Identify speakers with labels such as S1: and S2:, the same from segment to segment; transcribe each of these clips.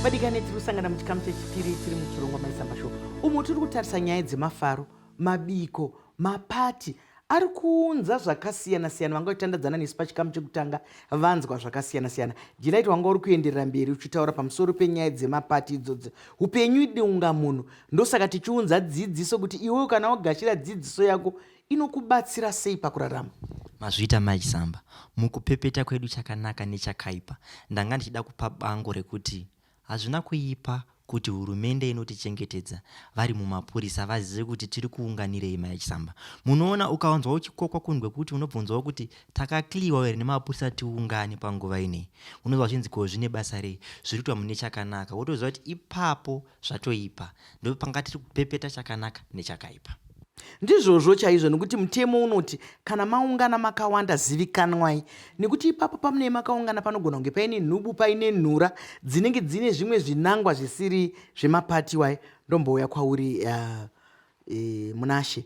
S1: Vadikani tiri kusangana muchikamu chechipiri tiri muchirongwa Mai Chisamba Show. Umo tiri kutarisa nyaya dzemafaro, mabiko, mapati ari kuunza zvakasiyana-siyana. Vanga uchitandadzana nesu pachikamu chekutanga vanzwa zvakasiyana-siyana. Jilaiti wanga uri kuenderera mberi uchitaura pamusoro penyaya dzemapati idzodzo. Upenyu idunga munhu. Ndosaka tichiunza dzidziso kuti iwe kana wagashira dzidziso yako inokubatsira sei pakurarama.
S2: Mazvita Mai Chisamba, mukupepeta kwedu chakanaka nechakaipa. Ndanga ndichida kupa bango rekuti hazvina kuipa kuti hurumende inotichengetedza vari mumapurisa vazive kuti tiri kuunganirei Mai Chisamba. Munoona ukawanzwa uchikokwa kundwe kuti unobvunzawo kuti takakliwa here nemapurisa tiungane panguva inei. Unozwa zvinzi ko zvine basa rei, zviri kuitwa mune chakanaka. Wotoziva kuti ipapo zvatoipa. Ndipo panga tiri kupepeta chakanaka nechakaipa.
S1: Ndizvozvo chaizvo nekuti mutemo unoti kana maungana makawanda zivikanwai, nekuti ipapo pamune makaungana panogona kunge paine nhubu, paine nhura dzinenge dzine zvimwe zvinangwa zvisiri zvemapati wai. Ndombouya kwauri munashe.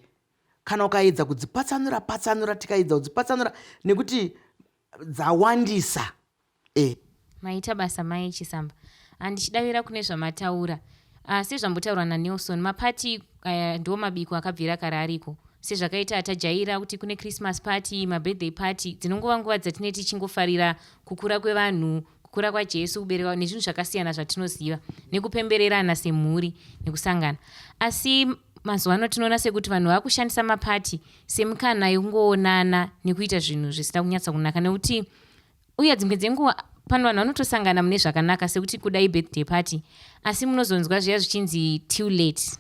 S1: Kana ukaedza kudzipatsanura tikaedza kudzipatsanura nekuti dzawandisa.
S3: Maita basa Mai Chisamba. Handichidavira kune zvamataura. Sezvambotaurwa naNelson, mapati ndo mabiko akabvira kare ariko. Sezvakaita atajaira kuti kune Christmas party, mabirthday party, dzinongova nguva dzatine tichingofarira kukura kwevanhu, kukura kwaJesu, kuberekwa nezvinhu zvakasiyana zvatinoziva, nekupembererana semhuri nekusangana. Asi mazuva ano tinoona sekuti vanhu vakushandisa mapati semukana yekungoonana nekuita zvinhu zvisina kunyatsa kunaka, nekuti uye dzimwe dzenguva pano vanhu vanotosangana mune zvakanaka sekuti kudai birthday party, asi munozonzwa zviya zvichinzi too late,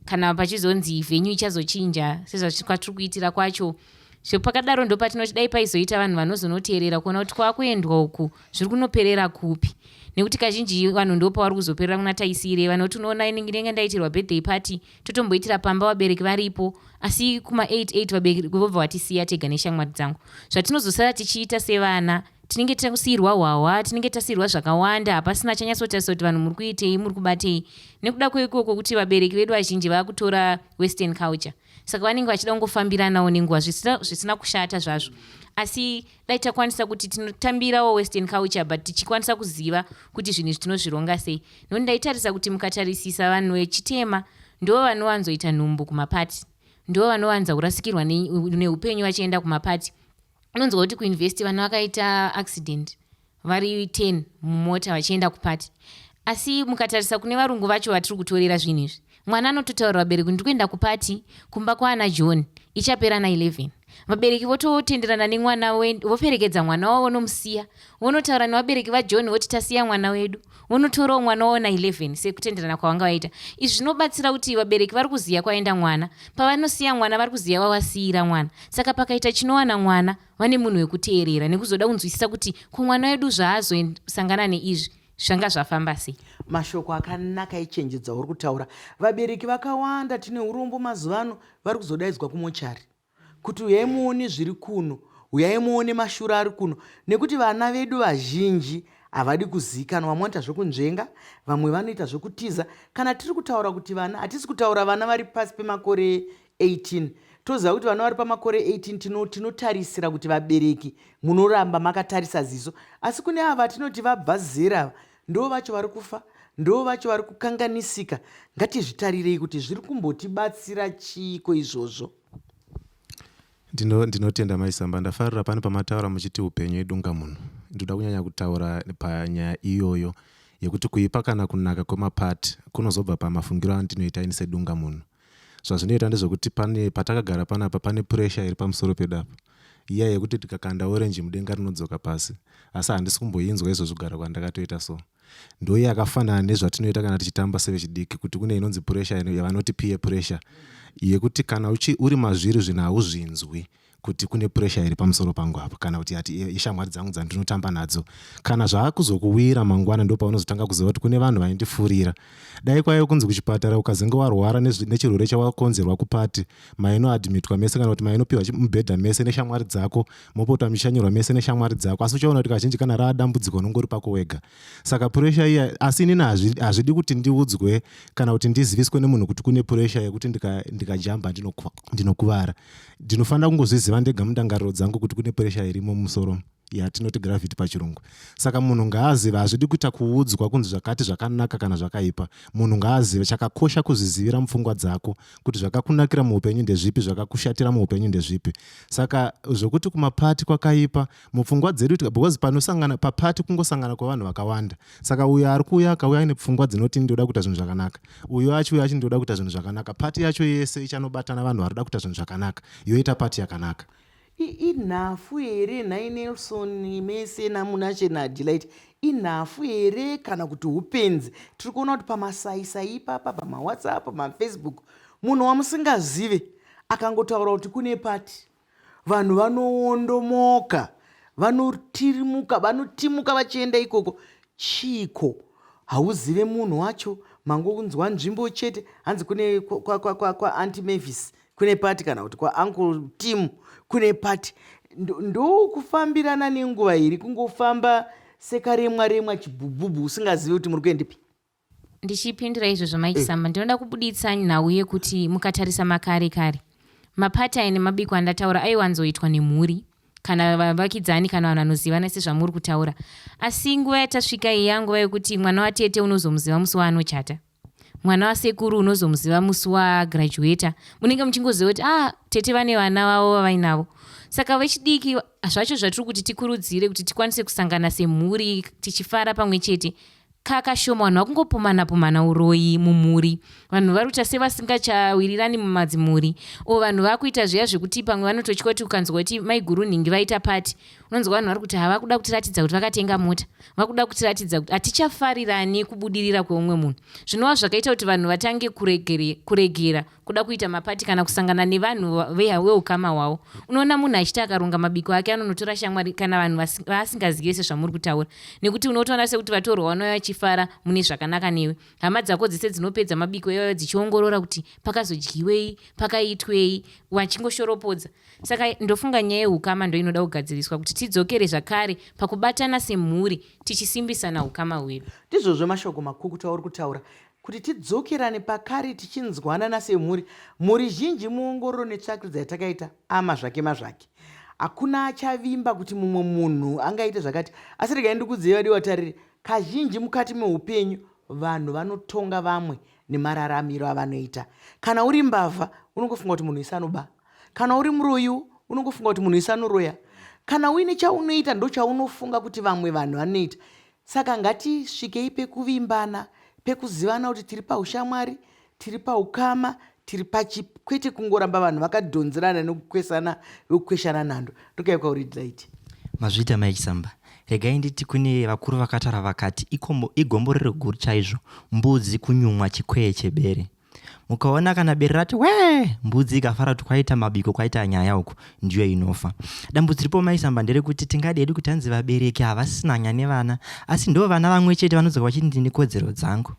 S3: kana pachizonzi venue ichazochinja sezvakwatiri kuitira kwacho. Pakadaro ndo patinoti dai paizoita vanhu vanozonoteerera kuona kuti kwakuendwa uku zviri kunoperera kupi, nekuti kazhinji vanhu ndo pavari kuzoperera kuna taisire. Vanhu tunoona inenge ndaitirwa birthday party totomboitira pamba vabereki varipo, asi kuma 8 vabereki vobva vatisiya tega neshamwari dzangu. Zvatinozosara tichiita sevana, tinenge tasiyirwa hwawa, tinenge tasiyirwa zvakawanda, hapasina chanyatsotarisa kuti vanhu muri kuitei, muri kubatei. Nekuda kweikoko kuti vabereki vedu vazhinji vakutora western culture, saka vanenge vachida kungofambiranawo nenguva zvisina kushata zvazvo. Asi dai takwanisa kuti tinotambirawo western culture but tichikwanisa kuziva kuti zvinhu tinozvironga sei. Nekuti ndaitarisa kuti mukatarisisa vanhu vechitema ndo vanowanzoita nhumbu kumapati, ndo vanovanza kurasikirwa neupenyu vachienda kumapati. Unonzwa kuti kuinvesti vanhu vakaita accident vari 10 mumota vachienda kupati. Asi mukatarisa kune varungu vacho vatiri kutorera zvinhu izvi, mwana anototaura vabereki ndikuenda kupati kumba kwaana John ichapera na 11. Vabereki vototenderana nemwana voperekedza mwana wavo vonomusiya, vonotaura nevabereki vaJohn voti tasiya mwana wedu, vonotorawo mwana wavo na 11 sekutenderana kwavanga vaita. Izvi zvinobatsira kuti vabereki vari kuziya kwaenda mwana, pavanosiya mwana vari kuziya wavasiyira mwana. Saka pakaita chinowana mwana vane munhu wekuteerera nekuzoda kunzwisisa kuti kumwana wedu zvaazosangana neizvi zvanga zvafamba sei.
S1: Mashoko akanaka echenjedza uri kutaura. Vabereki vakawanda tine urombo mazuva ano vari kuzodaidzwa kumochari kuti uyai muone zviri kuno, uyai muone mashure ari kuno, nekuti vana vedu vazhinji havadi kuzikanwa. Vamwe vanoita zvokunzvenga, vamwe vanoita zvokutiza. Kana tiri kutaura kuti vana, hatisi kutaura vana vari pasi pemakore 18. Toziva kuti vana vari pamakore 18 tinotarisira kuti vabereki munoramba makatarisa ziso. Asi kune ava tinoti vabva zera, ndo vacho vari kufa, ndo vacho vari kukanganisika. Ngatizvitarirei kuti zviri kumbotibatsira chiko izvozvo.
S4: Ndinotenda Mai Chisamba. Ndafarira pane pamataura muchiti upenyu idunga munhu. Ndoda kunyanya kutaura panyaya iyoyo yekuti kuipa kana kunaka kwemapati kunozobva pamafungiro andinoita ini sedunga munhu. Zvazvinoita ndezvokuti pane patakagara panapa pane pressure iri pamusoro pedapa, iya yekuti tikakanda orange mudenga rinodzoka pasi. Asi handisi kumboinzwa izvo zvigara kwandakatoita so. Ndo yakafanana nezvatinoita kana tichitamba sevechidiki, kuti kune inonzi pressure yavanoti peer pressure, yekuti kana uri mazviri zvinhu hauzvinzwi kuti kune pressure iri pamusoro pangu apa, kana kuti ati ishamwari dzangu dzandinotamba nadzo. Kana zvaakuzokuwira mangwana ndo paunozotanga kuziva kuti kune vanhu vaindifurira. Dai kwaiyo kunzi kuchipatara ukazenge warwara nechirwere chawakonzerwa kupati, mainoadmitwa mese kana kuti mainopiwa mubhedha mese neshamwari dzako, mopota michanyorwa mese neshamwari dzako. Asi uchaona kuti kazhinji kana radambudziko unongori pako wega. Saka pressure iya, asi inini hazvidi kuti ndiudzwe kana kuti ndiziviswe nemunhu kuti kune pressure yekuti ndikajamba ndinokuvara. Ndinofanira kungozviziva ndega mundangariro dzangu kuti kune pressure irimo mumusoro. yatinoti gravity pachirungu. Saka munhu ngaazive, hazvidi kuita kuudzwa kunzi zvakati zvakanaka kana zvakaipa. Munhu ngaazive chakakosha kuzvizivira mupfungwa dzako kuti zvakakunakira muupenyu ndezvipi, zvakakushatira muupenyu ndezvipi. Saka zvokuti kumapati kwakaipa mupfungwa dzedu, because panosangana papati kungosangana kwavanhu vakawanda. Saka uyo ari kuuya akauya ane pfungwa dzinoti ndoda kuita zvinhu zvakanaka, uyo achiuya achi ndoda kuita zvinhu zvakanaka, pati yacho yese ichanobatana vanhu vari kuda kuita zvinhu zvakanaka, yoita pati yakanaka.
S1: Inhafu here nhai Nelson mese namunashe naDelight, inhafu here kana kuti upenzi? Tiri kuona kuti pamasaisai ipapa, pamawhatsapp, pamafacebook, munhu wamusingazive akangotaura kuti kune pati, vanhu vanoondomoka, vanotimuka vachienda ikoko. Chiko hauzive munhu wacho, mangokunzwa nzvimbo chete, hanzi kune kwaAnti Mavis kune pati, kana kuti kwaUncle Tim kune pati. Ndokufambirana nenguva iri, kungofamba sekaremwa chibhubhubhu usingazivi kuti muri kuendepi.
S3: Ndichipindura izvozvo Mai Chisamba, ndinoda kubuditsa nhau yekuti mukatarisa makare kare mapati aya nemabiko andataura aiwanzoitwa nemhuri kana vavakidzani kana vanhu vanozivana sezvamuri kutaura. Asi nguva yatasvika iyi yanguva yekuti mwana watete unozomuziva musi waanochata, mwana wasekuru unozomuziva musi wagraduata. Munenge muchingoziva kuti tete vane vana vavo vavainavo. Saka vechidiki zvacho zvatiri kuti tikurudzire kuti tikwanise kusangana semhuri tichifara pamwe chete kakashoma. Vanhu vakungopomana uroyi mumhuri, vanhu vari kuita sevasingachawirirani mumadzimhuri, o vanhu vakuita zviya zvekuti pamwe vanototya kuti ukanzwa kuti maiguru nhingi vaita pati, unonzwa vanhu vari kuti havakuda kutiratidza kuti vakatenga mota, vakuda kutiratidza kuti hatichafarirani kubudirira kweumwe munhu. Zvinova zvakaita kuti vanhu vatange kuregera kuda kuita mapati kana kusangana nevanhu veukama hwavo. Unoona munhu achiti akaronga mabiko ake anonotora shamwari kana vanhu vaasingazive sezvamuri kutaura, nekuti unotoona sekuti vatorwa vanouya vachifara mune zvakanaka newe. Hama dzako dzese dzinopedza mabiko iwayo dzichiongorora kuti pakazodyiwei, pakaitwei, vachingoshoropodza. Saka ndofunga nyaya yeukama ndo inoda kugadziriswa kuti tidzokere zvakare pakubatana semhuri tichisimbisana ukama hwedu.
S1: Ndizvozvo mashoko makuru tauri kutaura kuti tidzokerane pakare tichinzwanana semhuri. Mhuri zhinji muongororo netsvakiridza yatakaita mazvake. Hakuna achavimba kuti mumwe munhu angaita zvakati. Asi regai ndikudziva diwatarire, kazhinji mukati meupenyu vanhu vanotonga vamwe nemararamiro avanoita. Kana uri mbavha unongofunga kuti munhu isanoba, kana uri muroyi unongofunga kuti munhu isanoroya, kana uine chaunoita ndo chaunofunga kuti vamwe vanhu vanoita. Saka ngatisvikei pekuvimbana, pekuzivana kuti tiri paushamwari, tiri paukama, tiri kwete kungoramba vanhu vakadhonzerana nekukweshana nhando. Ndokai kwauri Delight.
S2: Mazvita Mai Chisamba, regai nditi kune vakuru vakataura vakati igomborero guru chaizvo mbudzi kunyumwa chikweye chebere. Mukaona kana bere rati mbudzi ikafara kuti kwaita mabiko, kwaita nyaya uku, ndiyo inofa. Dambudziko ripo Mai Chisamba nderekuti tingadedi kuti hanzi vabereki havasina nyaya nevana, asi ndo vana vamwe chete vanodzoka vachiti ndini kodzero dzangu.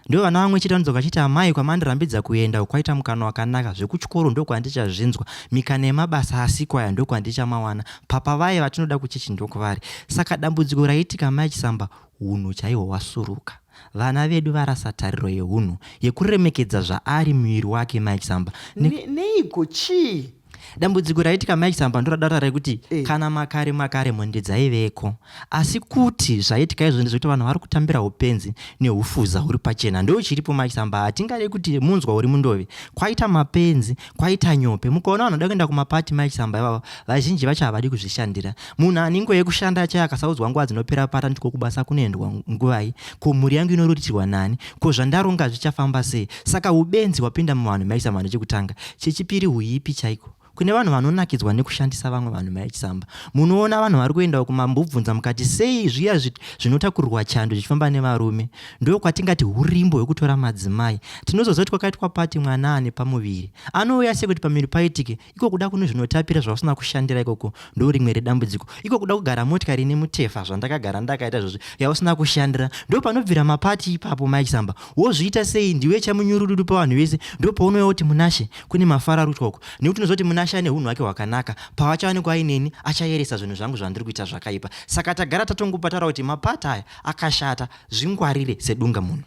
S2: Ndo vana vamwe chete vanodzoka vachiti amai kwamandirambidza kuenda kwaita mukana wakanaka, zvekuchikoro ndo kwandichazvinzwa, mikana yemabasa asiko aya ndo kwandichamawanda, papa vaye vatinoda kuchechi ndo kwavari. Saka dambudziko raitika Mai Chisamba, hunhu chaihwo hwasuruka. Vana vedu varasa tariro yeunhu, yekuremekedza zvaari muviri wake Mai Chisamba.
S1: Neiko chii?
S2: Dambudziko raitika Mai Chisamba ndoradata rekuti kana makare monde dzaiveko, asi kuti zvaitika izvo ndezvekuti vanhu vari kutambira upenzi neufuza huri pachena. Ndo chiripo Mai Chisamba, hatingade kuti munzwa uri mundove, kwaita mapenzi, kwaita nyope. Mukaona vanhu vada kuenda kumapati Mai Chisamba ivavo, vazhinji vacho havadi kuzvishandira. Munhu aningo yekushanda chaya akasaudzwa nguva dzinopera pata ndiko kubasa kunoendwa nguvai, ko mhuri yangu inoriritirwa nani, ko zvandaronga zvichafamba sei. Saka ubenzi hwapinda muvanhu Mai Chisamba nechekutanga. Chechipiri huipi chaiko. Kune vanhu vanonakidzwa nekushandisa vamwe vanhu Mai Chisamba. Munoona vanhu vari kuenda kumambobvunza mukati sei zviya zvinotakurirwa chando zvichifamba nevarume. Ndo kwatingati hurimbo hwekutora madzimai. Tinozozoti kwakaitwa pati mwana ane pamuviri, anouya sekuti pamuviri paitike, iko kuda kuno zvinotapira zvasina kushandira ikoko, ndo rimwe redambudziko. Iko kuda kugara motikari nemutefa zvandakagara ndakaita zvozvo yausina kushandira, ndo panobvira mapati ipapo Mai Chisamba. Wozviita sei? Ndiwe chamunyururu pavanhu vese. Ndo paunouya kuti munashe kune mafara ikoko, nekuti unozoti munashe ane hunhu hwake hwakanaka, pavachaonekwa aineni achayeresa zvinhu zvangu zvandiri kuita zvakaipa. Saka tagara tatongopatara kuti mapati aya akashata, zvingwarire sedunga munhu.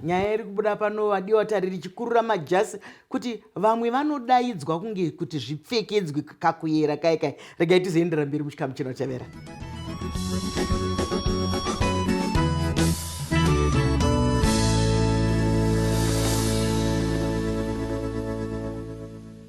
S1: nyaya iri kubuda pano vadiwa tariri chikurura majasi kuti vamwe vanodaidzwa kunge kuti zvipfekedzwe kakuyera kai regai tizoendera mberi muchikamu chinotevera.